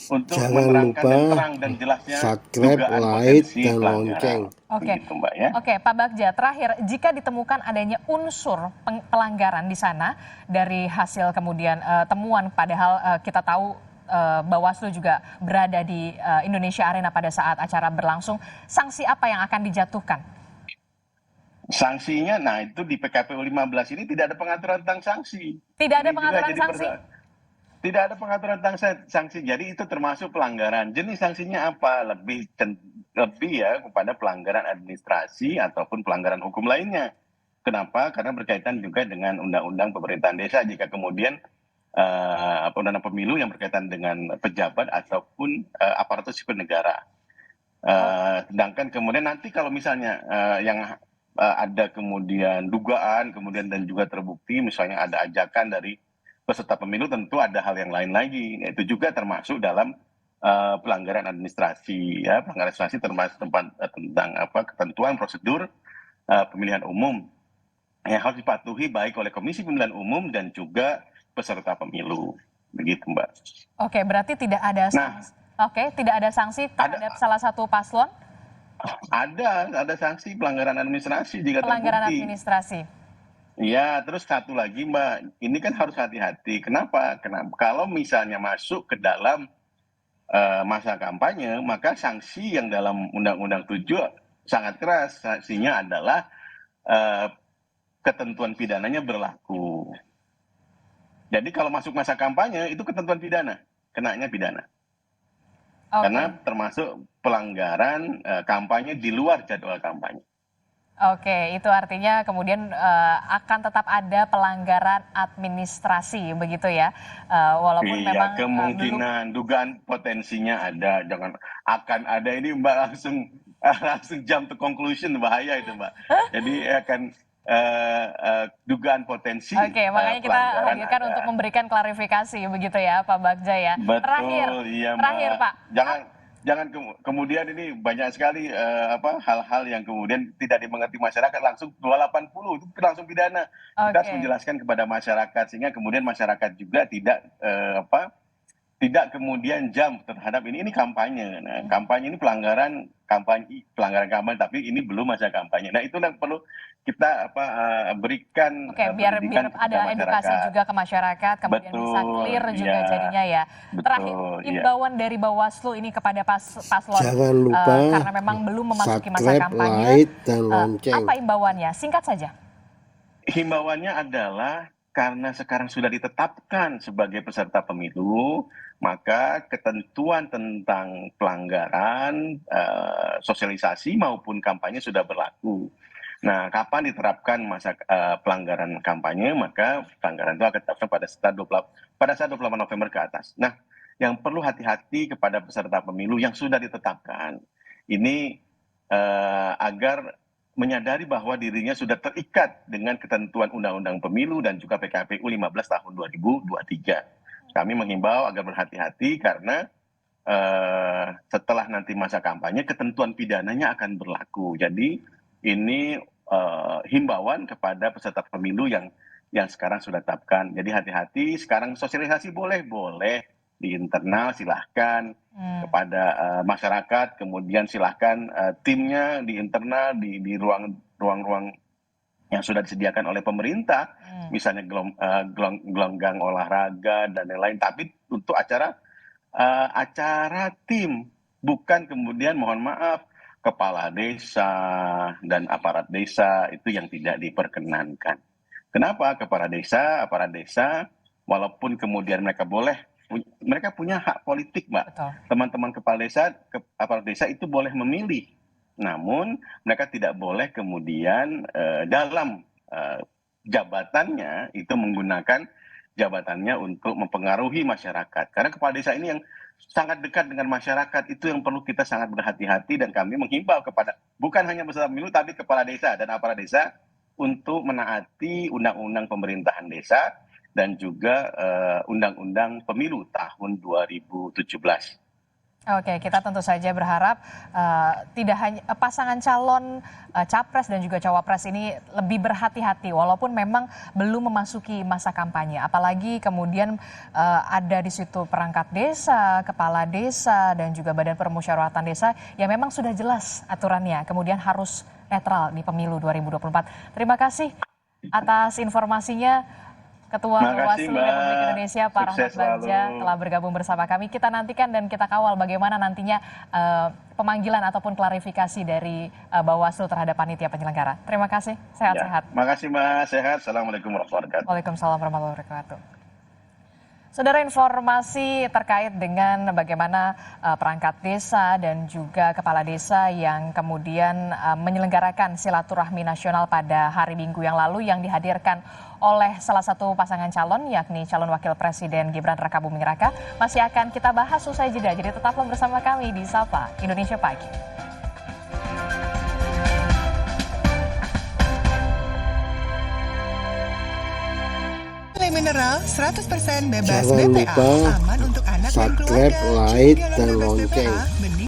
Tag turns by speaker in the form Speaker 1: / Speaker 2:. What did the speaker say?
Speaker 1: untuk
Speaker 2: Jangan
Speaker 1: menerangkan
Speaker 2: lupa
Speaker 1: dan terang dan jelasnya
Speaker 2: subscribe,
Speaker 1: dugaan
Speaker 2: like,
Speaker 1: potensi
Speaker 2: dan lonceng.
Speaker 1: pelanggaran.
Speaker 3: Oke,
Speaker 1: Begitu Mbak ya.
Speaker 3: oke, Pak Bagja. Terakhir, jika ditemukan adanya unsur pelanggaran di sana dari hasil kemudian temuan, padahal kita tahu Bawaslu juga berada di Indonesia Arena pada saat acara berlangsung, sanksi apa yang akan dijatuhkan?
Speaker 1: Sanksinya, nah itu di PKPU 15 ini tidak ada pengaturan tentang sanksi.
Speaker 3: Tidak ada
Speaker 1: Ini juga
Speaker 3: pengaturan
Speaker 1: jadi
Speaker 3: sanksi?
Speaker 1: tidak ada pengaturan tentang sanksi. Jadi itu termasuk pelanggaran. Jenis sanksinya apa? Lebih ya kepada pelanggaran administrasi ataupun pelanggaran hukum lainnya. Kenapa? Karena berkaitan juga dengan undang-undang pemerintahan desa. Jika kemudian undang-undang pemilu yang berkaitan dengan pejabat ataupun aparatur sipil negara. Sedangkan kemudian nanti kalau misalnya yang ada kemudian dugaan, kemudian dan juga terbukti misalnya ada ajakan dari peserta pemilu, tentu ada hal yang lain lagi. Itu juga termasuk dalam pelanggaran administrasi, ya pelanggaran administrasi termasuk tentang ketentuan prosedur pemilihan umum yang harus dipatuhi baik oleh Komisi Pemilihan Umum dan juga peserta pemilu, begitu Mbak.
Speaker 3: Oke, berarti tidak ada
Speaker 1: Nah,
Speaker 3: sanksi. Oke, tidak ada sanksi terhadap
Speaker 1: ada
Speaker 3: salah satu paslon
Speaker 1: ada sanksi pelanggaran administrasi jika
Speaker 3: pelanggaran
Speaker 1: terbukti.
Speaker 3: administrasi.
Speaker 1: Ya, terus satu lagi Mbak, ini kan harus hati-hati. Kenapa? Kenapa? Kalau misalnya masuk ke dalam masa kampanye, maka sanksi yang dalam Undang-Undang 7 sangat keras. Sanksinya adalah eh, ketentuan pidananya berlaku. Jadi kalau masuk masa kampanye itu ketentuan pidana, kenanya pidana.
Speaker 3: Oke.
Speaker 1: Karena termasuk pelanggaran kampanye di luar jadwal kampanye.
Speaker 3: Oke, itu artinya kemudian akan tetap ada pelanggaran administrasi begitu ya, walaupun memang
Speaker 1: Iya,
Speaker 3: belum.
Speaker 1: kemungkinan, dugaan potensinya ada, jangan akan ada ini Mbak langsung langsung jump to conclusion, bahaya itu Mbak. Jadi akan dugaan potensi
Speaker 3: Oke, makanya kita
Speaker 1: pelanggaran
Speaker 3: hadirkan untuk
Speaker 1: ada.
Speaker 3: memberikan klarifikasi begitu ya, Pak Bagja ya. Terakhir,
Speaker 1: Betul, iya
Speaker 3: terakhir
Speaker 1: Mbak.
Speaker 3: Pak.
Speaker 1: Jangan jangan kemudian ini banyak sekali hal-hal yang kemudian tidak dimengerti masyarakat langsung 280 itu langsung pidana. Kita harus
Speaker 3: Oke.
Speaker 1: menjelaskan kepada masyarakat sehingga kemudian masyarakat juga tidak kemudian jam terhadap ini kampanye. Nah, kampanye ini pelanggaran kampanye, tapi ini belum masa kampanye. Nah, itu yang perlu kita berikan
Speaker 3: Oke, biar
Speaker 1: pendidikan kepada
Speaker 3: ada edukasi
Speaker 1: masyarakat.
Speaker 3: juga ke masyarakat, kemudian bisa
Speaker 1: Betul,
Speaker 3: clear juga
Speaker 1: iya,
Speaker 3: jadinya ya. Terakhir,
Speaker 1: betul, iya.
Speaker 3: imbauan dari Bawaslu ini kepada paslon
Speaker 2: Jangan lupa
Speaker 3: karena memang belum memasuki masa
Speaker 2: subscribe,
Speaker 3: kampanye,
Speaker 2: like, dan lonceng.
Speaker 3: apa imbauannya? Singkat saja.
Speaker 1: Himbauannya adalah karena sekarang sudah ditetapkan sebagai peserta pemilu, maka ketentuan tentang pelanggaran sosialisasi maupun kampanye sudah berlaku. Nah, kapan diterapkan masa pelanggaran kampanye, maka pelanggaran itu akan diterapkan pada saat 28 November ke atas. Nah, yang perlu hati-hati kepada peserta pemilu yang sudah ditetapkan, ini agar menyadari bahwa dirinya sudah terikat dengan ketentuan Undang-Undang Pemilu dan juga PKPU 15 tahun 2023. Kami menghimbau agar berhati-hati karena setelah nanti masa kampanye ketentuan pidananya akan berlaku. Jadi ini himbauan kepada peserta pemilu yang sekarang sudah tetapkan. Jadi hati-hati, sekarang sosialisasi boleh di internal silahkan, kepada masyarakat, kemudian silahkan timnya di internal di ruang-ruang yang sudah disediakan oleh pemerintah, misalnya gelanggang olahraga dan lain-lain. Tapi untuk acara tim, bukan kemudian mohon maaf kepala desa dan aparat desa itu yang tidak diperkenankan. Kenapa? Aparat desa, walaupun kemudian mereka punya hak politik, Mbak.
Speaker 3: Betul.
Speaker 1: Teman-teman kepala desa, aparat desa itu boleh memilih. Namun mereka tidak boleh kemudian dalam jabatannya itu menggunakan jabatannya untuk mempengaruhi masyarakat. Karena kepala desa ini yang sangat dekat dengan masyarakat, itu yang perlu kita sangat berhati-hati dan kami menghimbau kepada bukan hanya peserta pemilu tapi kepala desa dan aparat desa untuk menaati undang-undang pemerintahan desa dan juga Undang-Undang Pemilu tahun 2017.
Speaker 3: Oke, kita tentu saja berharap tidak hanya pasangan calon capres dan juga cawapres ini lebih berhati-hati walaupun memang belum memasuki masa kampanye. Apalagi kemudian ada di situ perangkat desa, kepala desa dan juga badan permusyawaratan desa yang memang sudah jelas aturannya. Kemudian harus netral di pemilu 2024. Terima kasih atas informasinya. Ketua
Speaker 1: Makasih,
Speaker 3: Bawaslu
Speaker 1: Mbak.
Speaker 3: Republik Indonesia Pak Rahmat
Speaker 1: Sukses selalu.
Speaker 3: Bagja telah bergabung bersama kami. Kita nantikan dan kita kawal bagaimana nantinya pemanggilan ataupun klarifikasi dari Bawaslu terhadap panitia penyelenggara. Terima kasih, sehat-sehat.
Speaker 1: Makasih, Mbak. Sehat. Assalamualaikum warahmatullahi wabarakatuh.
Speaker 3: Waalaikumsalam warahmatullahi wabarakatuh. Saudara, informasi terkait dengan bagaimana perangkat desa dan juga kepala desa yang kemudian menyelenggarakan silaturahmi nasional pada hari Minggu yang lalu yang dihadirkan oleh salah satu pasangan calon yakni calon wakil presiden Gibran Rakabuming Raka masih akan kita bahas usai jeda. Jadi tetaplah bersama kami di Sapa Indonesia Pagi.
Speaker 2: Mineral 100% bebas
Speaker 4: Jangan
Speaker 2: BPA,
Speaker 4: lupa
Speaker 2: aman untuk anak dan
Speaker 4: subscribe,
Speaker 2: keluarga.
Speaker 4: like,
Speaker 2: Juga
Speaker 4: dan
Speaker 2: bebas
Speaker 4: lonceng.
Speaker 2: BPA,